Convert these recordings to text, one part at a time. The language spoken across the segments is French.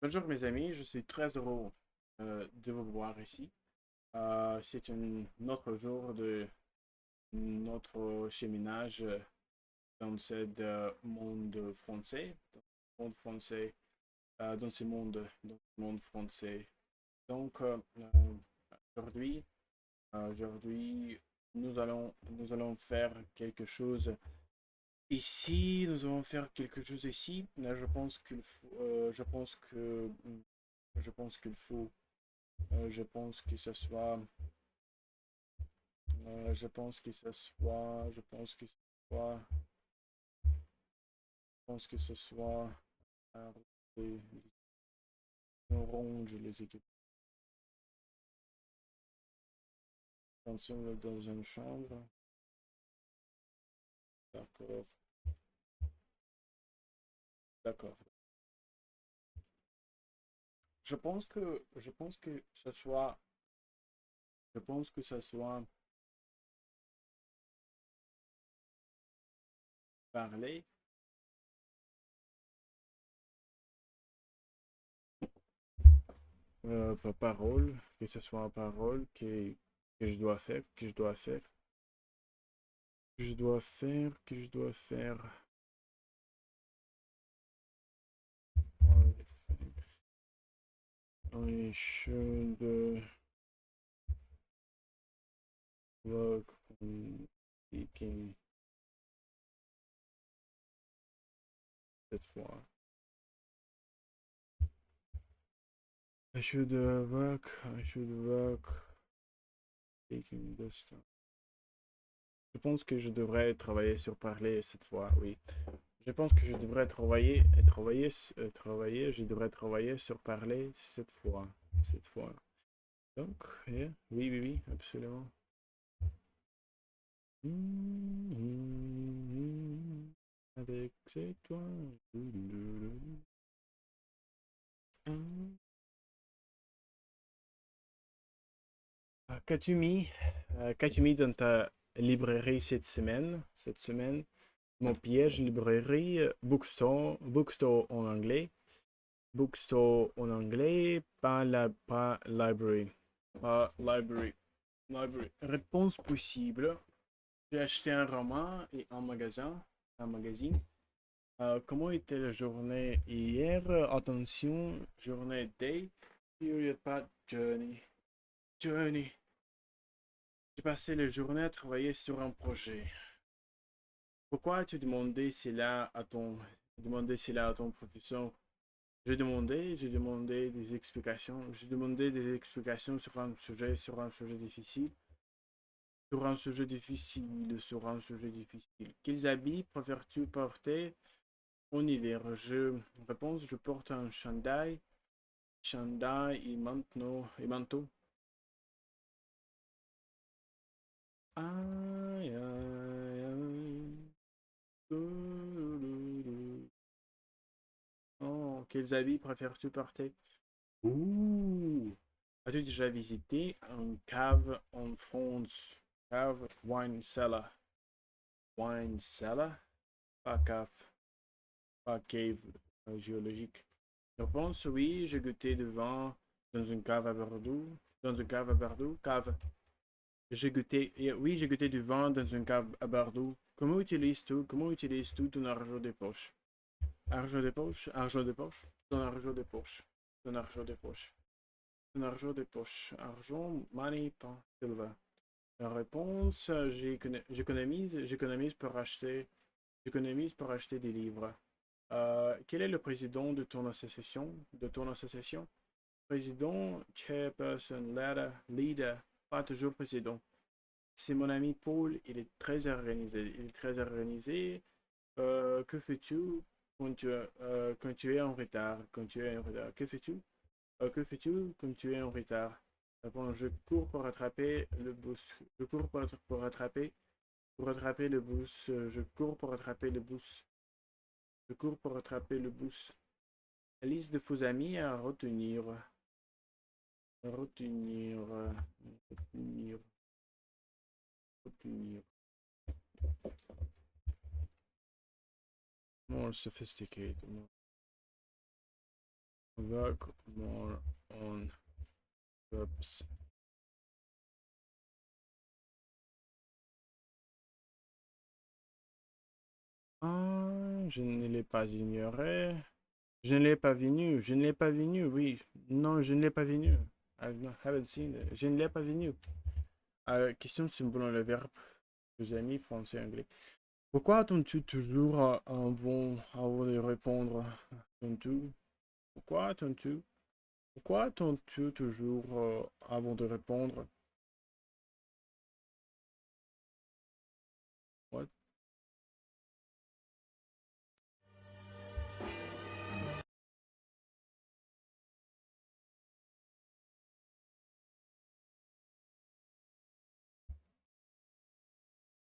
Bonjour mes amis, je suis très heureux de vous voir ici. C'est un autre jour de notre cheminage dans ce monde français, dans ce monde français. Donc aujourd'hui, aujourd'hui, nous allons faire quelque chose ici. Nous allons faire quelque chose ici. Là, je pense qu'il faut. Je pense que ce soit, je pense que ce soit les oranges, les équipes ensemble dans une chambre. D'accord, d'accord. Je pense que ce soit parler, parole, que ce soit parole que je dois faire, que je dois faire. I should work on speaking cette fois. I should work speaking this time. Je pense que je devrais travailler sur parler cette fois, oui. Je pense que je devrais je devrais travailler sur parler cette fois. Donc, yeah, oui, oui, oui, absolument. Avec c'est toi. Qu'as-tu mis dans ta librairie cette semaine? Mon piège librairie, bookstore en anglais. Bookstore en anglais, pas library. Pas library. Library. Réponse possible. J'ai acheté un roman et un magazine. Comment était la journée hier? Attention, journée day, period, pas journey. Journey. J'ai passé la journée à travailler sur un projet. Pourquoi as-tu demandé cela à ton professeur? J'ai demandé des explications. J'ai demandé des explications sur un sujet difficile. Sur un sujet difficile. Quels habits préfères-tu porter en hiver? Je porte un chandail et manteau. Aïe, aïe, aïe. Oh, quels habits préfères-tu porter? Ouh! As-tu déjà visité un cave en France? Cave, wine cellar. Wine cellar? Pas cave, pas cave géologique. Je pense oui, j'ai goûté du vin dans une cave à Bordeaux. Dans une cave à Bordeaux? Cave. Oui, j'ai goûté du vin dans une cave à Bordeaux. Comment utilises-tu ton argent de poche? Argent de poche? Argent de poche? Ton argent de poche. Ton argent de poche. Ton argent de poche. Argent, money, pas silver. La réponse, j'économise pour acheter des livres. Quel est le président de ton association? Président, chairperson, leader, pas toujours président. C'est mon ami Paul, il est très organisé. Que fais-tu quand tu es en retard? Que fais-tu? Quand tu es en retard? Bon, je cours pour rattraper le bus. Pour rattraper le bus. Je cours pour rattraper le bus. Je cours pour rattraper le bus. La liste de faux amis à retenir. Retenir. Retenir. Retenir. More sophisticated. Work more on verbs. Ah, je ne l'ai pas ignoré. Je ne l'ai pas venu. Je ne l'ai pas venu, oui. Non, je ne l'ai pas venu. I haven't seen it. Je ne l'ai pas venu. Question symbole le verbe. Vos amis français anglais. Pourquoi attends-tu toujours avant de répondre? Attends-tu? Pourquoi attends-tu? Pourquoi attends-tu toujours avant de répondre? What?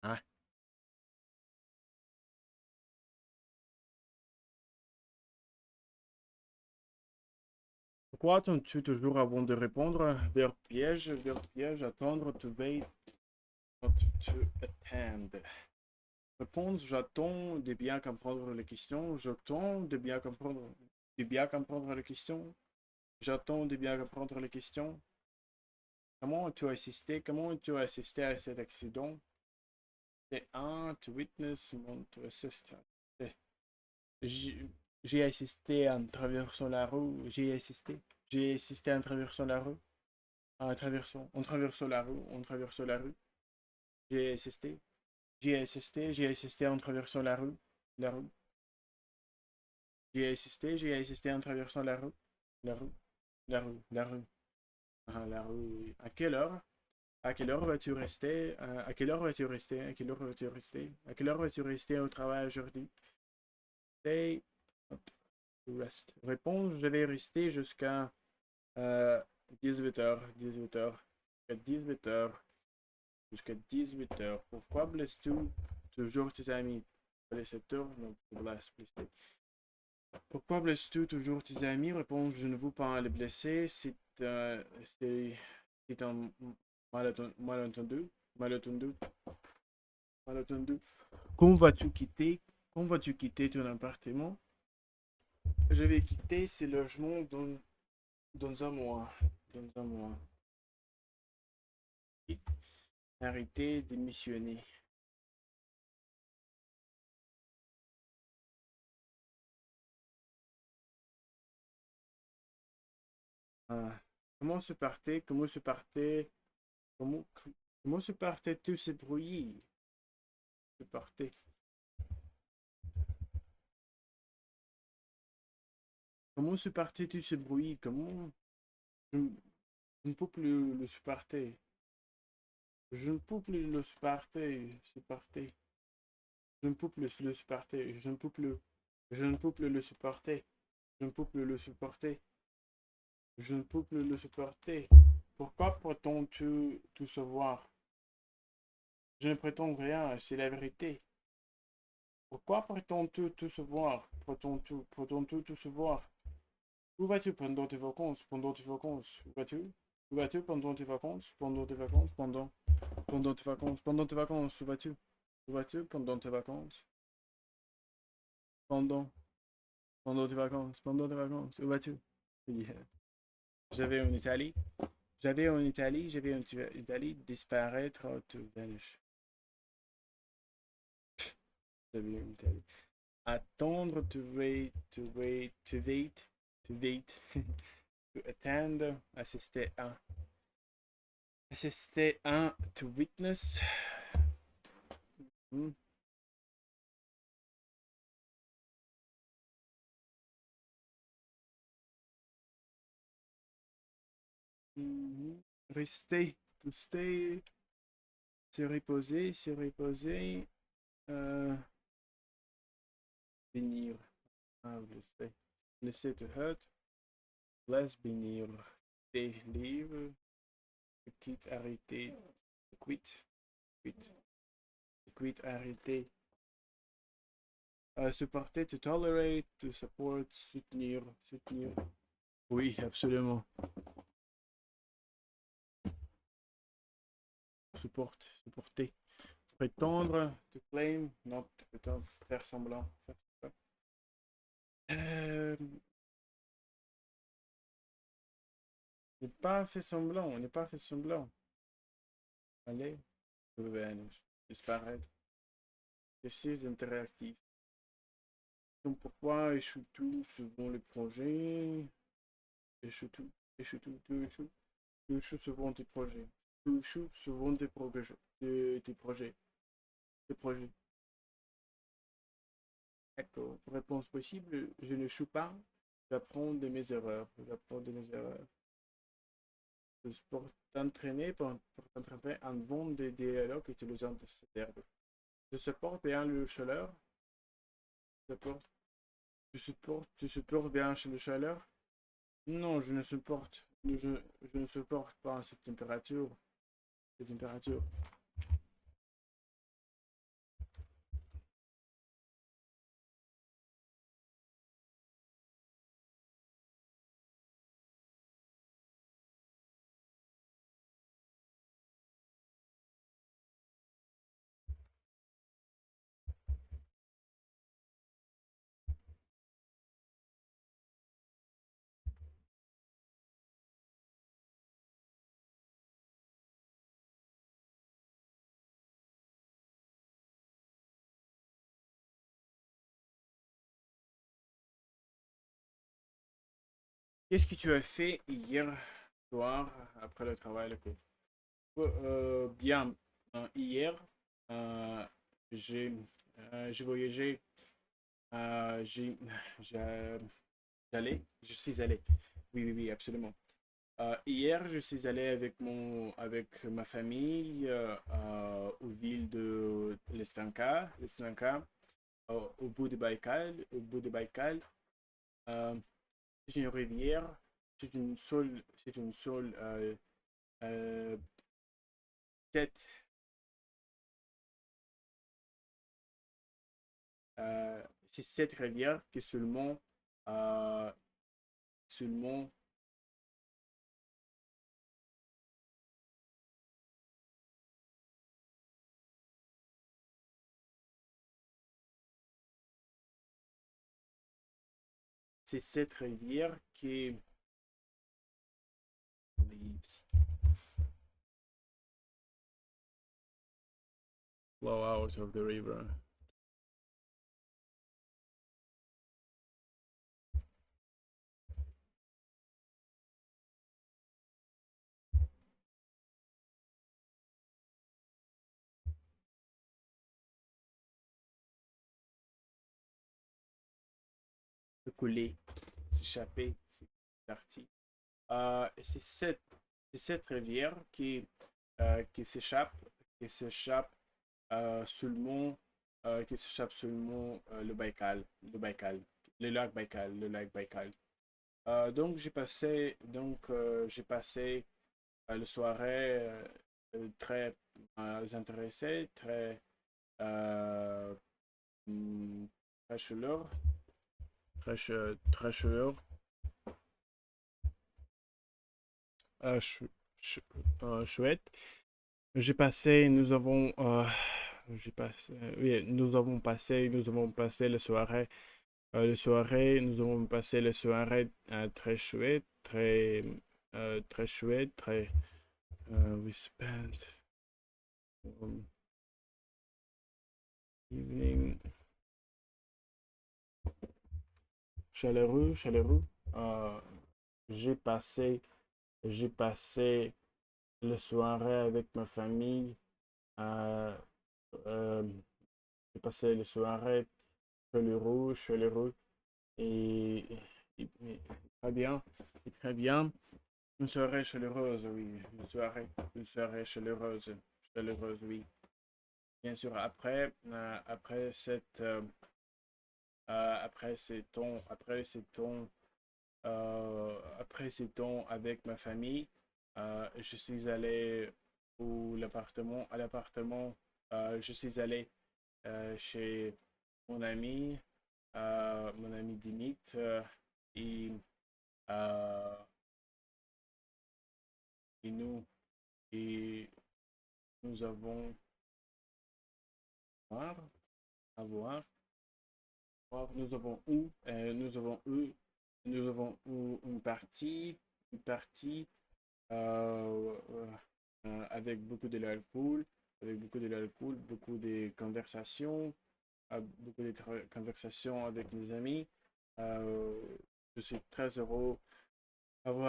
Ah. Pourquoi attends-tu toujours avant de répondre? Verbe piège, attendre, to wait, not to attend. Réponse, j'attends de bien comprendre les questions. J'attends de bien comprendre les questions. J'attends de bien comprendre les questions. Comment as-tu assisté? Comment as-tu assisté à cet accident? C'est un, to witness, mon, to assist. J'ai j'ai assisté en traversant la rue. J'ai assisté. J'ai assisté en traversant la rue. En traversant la rue. En traversant la rue. J'ai assisté. J'ai assisté. J'ai assisté en traversant la rue. La rue. J'ai assisté en traversant la rue. La rue. La rue. La rue. Ah, la rue. À quelle heure? À quelle heure vas-tu rester? À quelle heure vas-tu rester? À quelle heure vas-tu rester? À quelle heure vas-tu rester au travail aujourd'hui? Stay. Rest. Réponse, je vais rester jusqu'à 18h. 18h. Jusqu'à 18h. Jusqu'à 18h. Pourquoi blesses-tu toujours tes amis? Blesse-toi? Non, blesse. Pourquoi blesses-tu toujours tes amis? Réponse, je ne veux pas les blesser. C'est un malentendu. Malentendu. Malentendu. Quand vas-tu quitter? Quand vas-tu quitter ton appartement? Je vais quitter ce logement dans un mois. Dans un mois. Arrêtez de missionner. Ah. Comment se partait, comment, comment se partait tout ce bruit? Se partait. Comment se partait tout ce bruit? Je, je ne peux plus le supporter. Je ne peux plus le supporter. Supporter. Je ne peux plus le supporter. Je ne peux plus. Je ne peux plus le supporter. Je ne peux plus le supporter. Je ne peux plus le supporter. Pourquoi prétends-tu tout savoir? Je ne prétends rien, c'est la vérité. Pourquoi prétends-tu tout savoir? Prétends-tu tout savoir? Où vas-tu pendant tes vacances? Pendant tes vacances? Où vas-tu? Où vas-tu pendant tes vacances? Pendant tes vacances? Pendant tes vacances? Pendant tes vacances? Où vas-tu? Où vas-tu pendant tes vacances? Pendant, pendant tes vacances? Pendant tes vacances? Où vas-tu? Yeah. J'avais en Italie. J'avais en Italie, disparaître, to vanish. J'avais en Italie. Attendre, to wait, to wait, to wait, to wait, to attend, assister un, to witness. Hmm. Mhm. Rester, to stay, se reposer, euh, bénir. Ah, laisser to hurt, bless, bénir. Stay, leave, quitte, arrêter, quit, quit, quit, arrêter. Supporter, to tolerate, to support, soutenir, soutenir. Oui, absolument. Supporter. Prétendre, to claim, non, prétendre, faire semblant. Euh, n'est pas fait semblant, on n'est pas fait semblant. Allez, disparaître. C'est interactif. Donc pourquoi échoue tout selon le projet? Échoue tout, échoue tout, tout échoue. Tout échoue selon tes projets. Tout échoue selon tes projets. Tes projets. Tes projets. D'accord. Réponse possible, je n'échoue pas. J'apprends de mes erreurs. J'apprends de mes erreurs. Pour t'entraîner, pour t'entraîner en vent des dialogues utilisant ce verbe. Je supporte bien le chaleur. Supporte. Tu supportes bien le chaleur? Non, je ne supporte. Je ne supporte pas cette température. Cette température. Qu'est-ce que tu as fait hier soir après le travail? Bien, hier, euh, j'ai j'ai voyagé, euh, j'ai, j'ai- je suis allé. Oui, oui, oui, absolument. Hier, je suis allé avec ma famille aux villes de l'Estranka, au bout de Baïkal, Euh, c'est une rivière, c'est une seule, euh, sept, euh, c'est cette rivière qui euh, seulement, c'est cette rivière qui leaves flow out of the river. De couler, s'échapper, c'est parti. C'est cette rivière qui s'échappe, qui s'échappe seulement, qui s'échappe seulement le lac Baïkal, le lac Baïkal. Donc j'ai passé la soirée très intéressé, euh, hmm, très chaleur, très chaleur, euh, ch- ch- chouette. J'ai passé, oui, nous avons passé nous avons passé la soirée très chouette, très chouette, we spent um, evening chaleureux, chaleureux. Euh, j'ai passé, j'ai passé la soirée avec ma famille. euh, euh, j'ai passé la soirée chaleureux, chaleureux et, et très bien, et très bien. Une soirée chaleureuse, oui. Une soirée chaleureuse, chaleureuse, oui. Bien sûr, après ces temps avec ma famille, je suis allé à l'appartement, je suis allé chez mon mon ami Dimit, et, euh, et nous, et nous avons voir, à voir, nous avons eu, nous avons eu une partie euh, avec beaucoup de l'alcool, beaucoup de conversations, beaucoup de conversations avec mes amis. Euh, je suis très heureux pour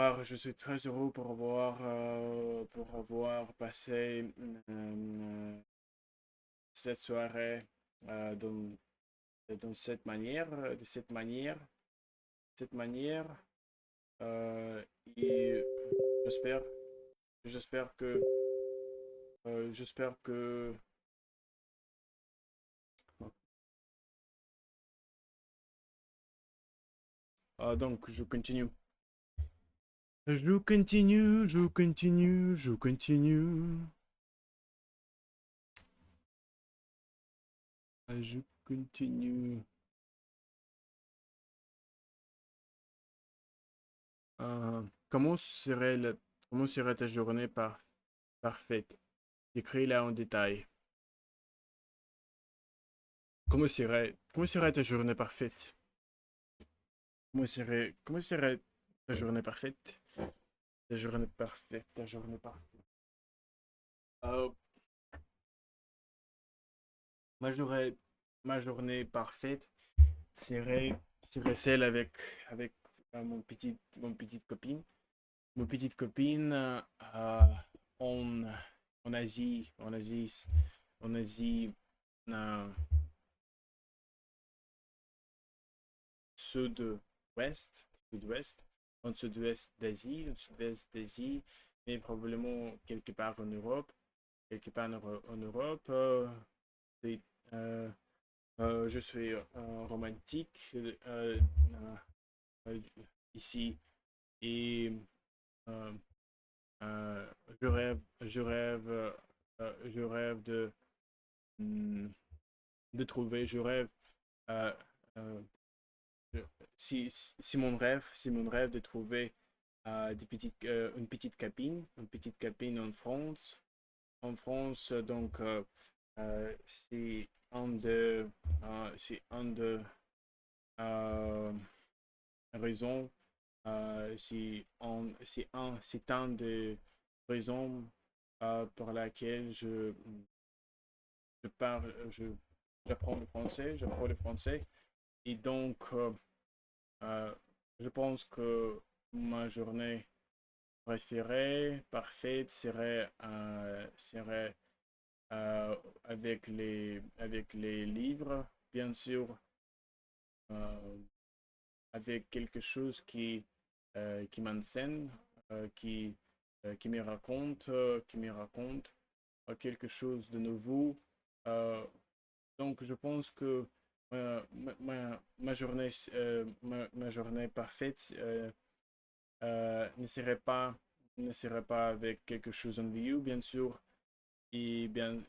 avoir passé cette soirée dans cette manière, euh, et j'espère, j'espère que, j'espère que, donc je continue. Je continue, je continue, je continue. Je continue. Comment serait ta journée parfaite? Décris-la en détail. Comment serait ta journée parfaite? Comment serait ta journée parfaite? Ta journée parfaite. Euh, ma journée, ma journée parfaite serait celle avec mon petite copine. Mon petite copine en, en Asie, en Asie, euh, sud-ouest, sud-ouest, en sud-ouest d'Asie, mais probablement quelque part en Europe, en Europe. Et, euh, je suis romantique euh, ici et euh, je rêve hmm, je rêve euh, euh, si mon rêve de trouver une petite cabine en France, donc c'est un de euh, raisons, c'est un des raisons pour laquelle je parle, j'apprends le français, et donc euh, je pense que ma journée parfaite serait avec les livres, bien sûr, euh, avec quelque chose qui m'enseigne, qui me raconte quelque chose de nouveau. Euh, donc, je pense que ma journée parfaite ne serait pas avec quelque chose en vue, bien sûr, et bien,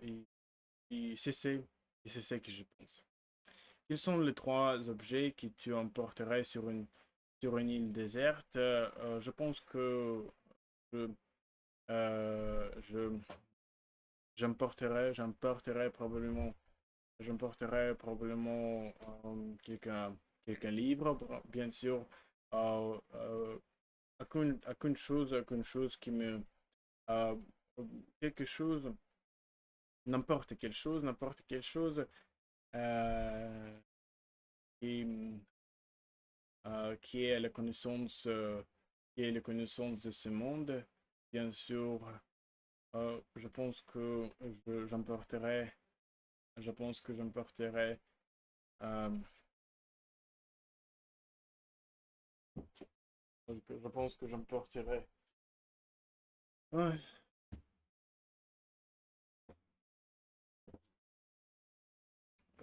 et c'est ce que je pense. Quels sont les trois objets que tu emporterais sur une île déserte? Je pense que je, je j'emporterais probablement quelqu'un livre, bien sûr. Euh, euh, aucune chose qui me euh, quelque chose, n'importe quelle chose euh, qui, qui est qui est la connaissance de ce monde. Bien sûr, je pense que je pense que j'emporterai, euh, je pense que j'emporterai, ouais,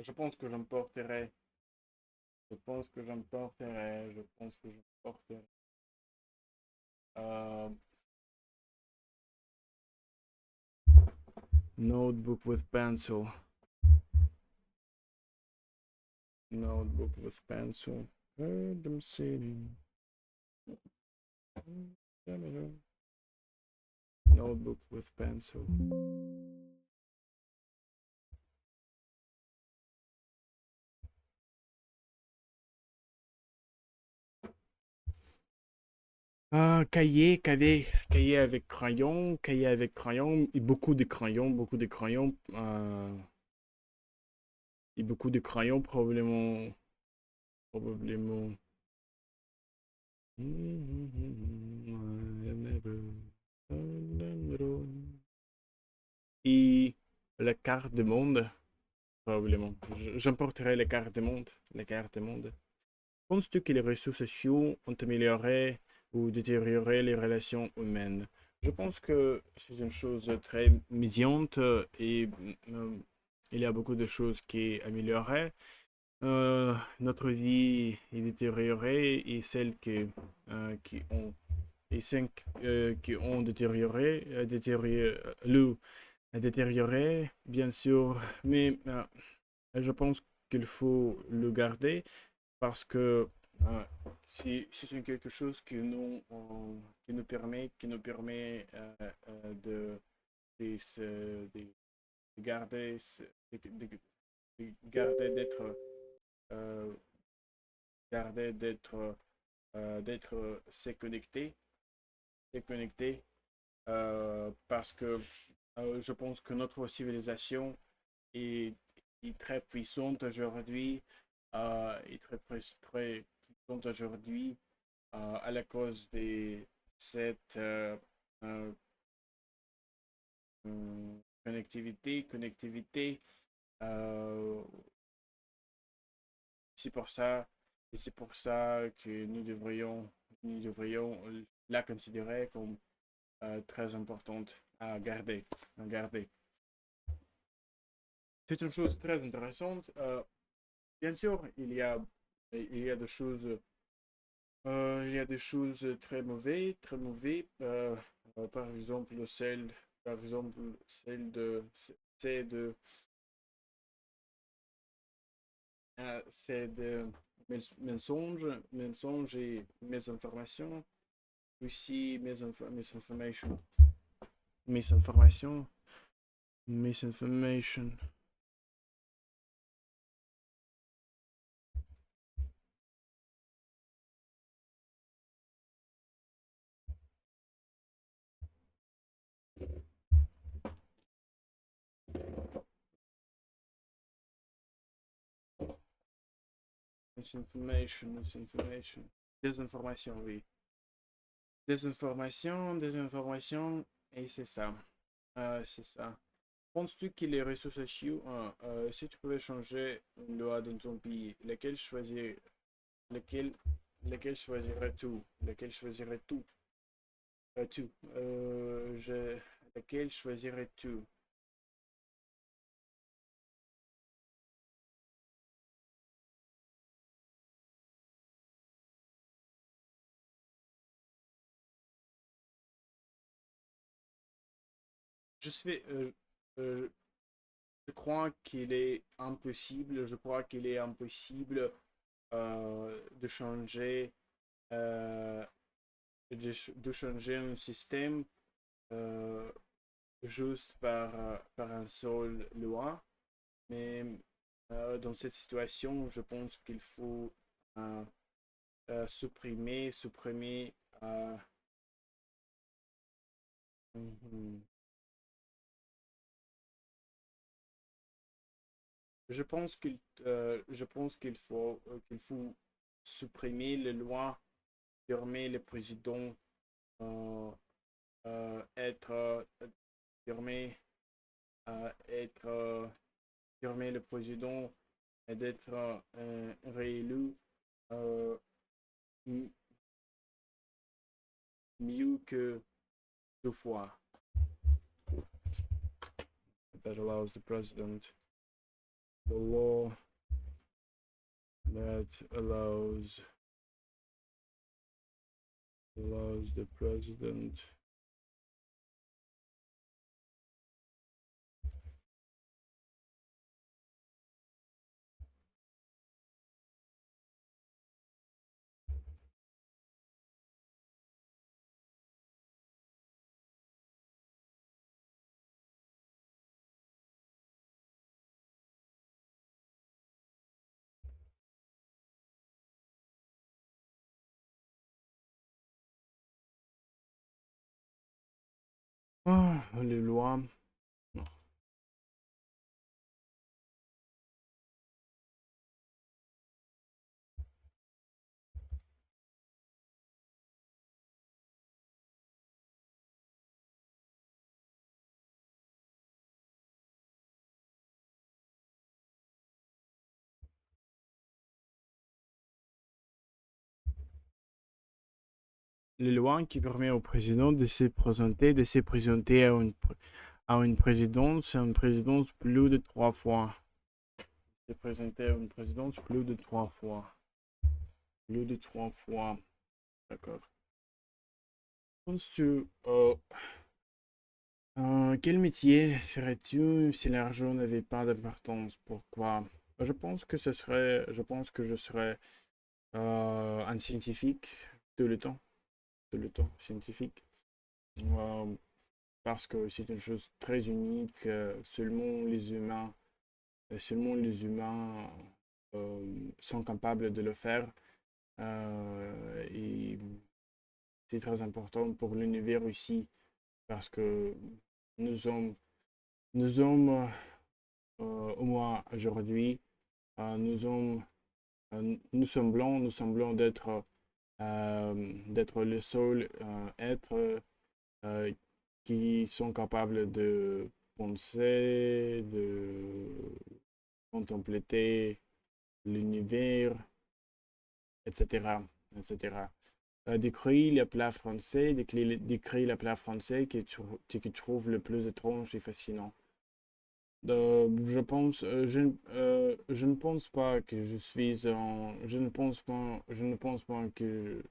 je pense que j'emporterai, je pense que j'emporterai, euh, notebook with pencil, notebook with pencil, heard them sitting, notebook with pencil. Cahier avec crayon, et beaucoup de crayons, et beaucoup de crayons probablement. Et la carte du monde, probablement. J'emporterai la carte du monde. Penses-tu que les réseaux sociaux ont amélioré ou détérioré les relations humaines? Je pense que c'est une chose très médiante et il y a beaucoup de choses qui améliorées. Notre vie est détériorée et celles qui ont détérioré, bien sûr, mais je pense qu'il faut le garder parce que euh, c'est quelque chose qui nous permet de, de garder, de garder euh, d'être se connecter parce que je pense que notre civilisation est, est très puissante aujourd'hui, très puissante aujourd'hui à la cause de cette euh, connectivité. euh, c'est pour ça, et c'est pour ça que nous devrions la considérer comme très importante à garder. C'est une chose très intéressante. Bien sûr, il y a des choses, il y a des choses très mauvais. Par exemple, celle c'est de, c'est de mensonges et mésinformation. Aussi, misinformation, misinformation. Misinformation. Désinformation, oui. Désinformation, et c'est ça. C'est ça. Penses-tu que les réseaux sociaux, si tu pouvais changer une loi dans ton pays, lequel, lequel choisirais-tu? Lequel choisirais-tu? Tu, lequel choisirais-tu? Je suis, euh, je crois qu'il est impossible de changer, euh, de changer un système euh, juste par un seul loi. Mais dans cette situation, je pense qu'il faut euh, supprimer. Mhm. Je pense qu'il faut supprimer les lois qui permet le président euh, être permet être permet le président d'être réélu euh, mieux que deux fois. That allows the president the law that allows the president Les lois. Non. Les lois qui permettent au président à une présidence plus de 3 fois. De présenter à une présidence plus de 3 fois. Plus de 3 fois. D'accord. Penses-tu, quel métier ferais-tu si l'argent n'avait pas d'importance? Pourquoi? Je pense que je serais un scientifique tout le temps, scientifique. Euh, Parce que c'est une chose très unique. Seulement les humains sont capables de le faire. Et c'est très important pour l'univers aussi, parce que nous sommes, nous sommes au moins aujourd'hui, nous nous semblons, d'être le seul être qui sont capables de penser, de contempler l'univers, etc., etc. Décrit le plat français, décrit le plat français qui trouve le plus étrange et fascinant. Je ne pense pas que je suis un, je ne pense pas que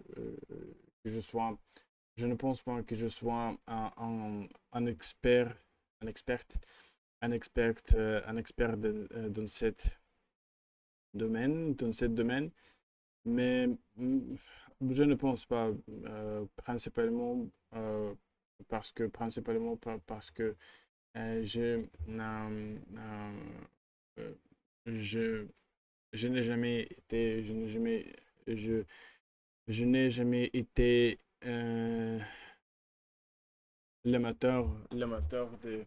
je sois, je ne pense pas que je sois un expert, un expert, un expert dans dans cet domaine, mais je ne pense pas, principalement, parce que je, euh, je, je n'ai jamais été, je, je n'ai jamais été l'amateur de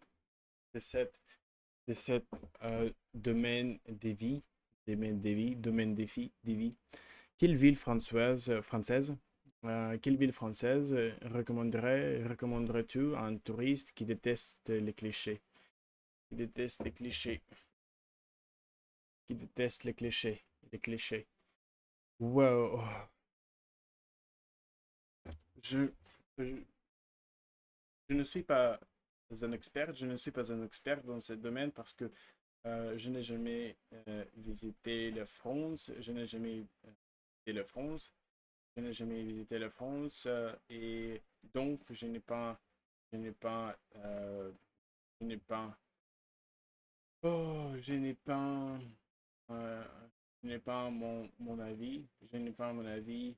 cette, de cette domaine de vie, domaine des vies. Quelle ville française recommanderais-tu à un touriste qui déteste les clichés? Qui déteste les clichés? Qui déteste les clichés? Les clichés. Wow. Je, je, je ne suis pas un expert, je ne suis pas un expert dans ce domaine parce que je n'ai jamais visité la France, je n'ai jamais visité la France, je n'ai jamais visité la France et donc je n'ai pas, je n'ai pas, oh, euh, je n'ai pas mon avis, je n'ai pas mon avis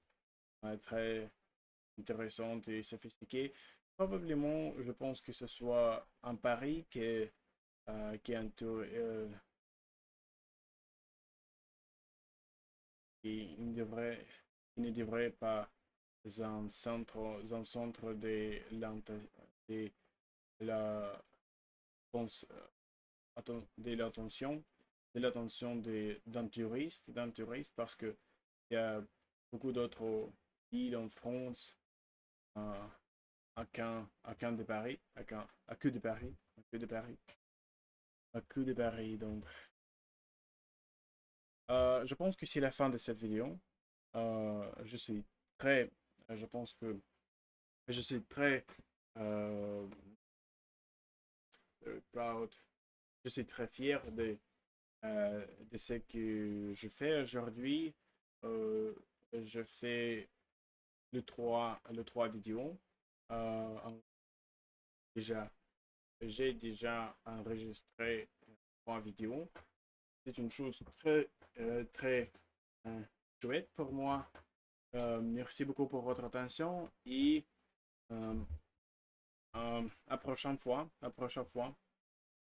très intéressant et sophistiqué. Probablement, je pense que ce soit un pari qui est un tour, qui ne devrait, qui ne devrait pas un centre de la, de l'attention, d'un touriste, parce que il y a beaucoup d'autres villes en France euh, à qu'un de Paris, à que de Paris, à que de Paris, à que de Paris. Donc, je pense que c'est la fin de cette vidéo. Je suis très, je pense que je suis très euh, proud. Je suis très fier de ce que je fais aujourd'hui. Euh, je fais le 3 vidéos. Euh, déjà, j'ai déjà enregistré 3 vidéos. C'est une chose très euh, chouette pour moi. Merci beaucoup pour votre attention et euh, à prochaine fois. À prochaine fois.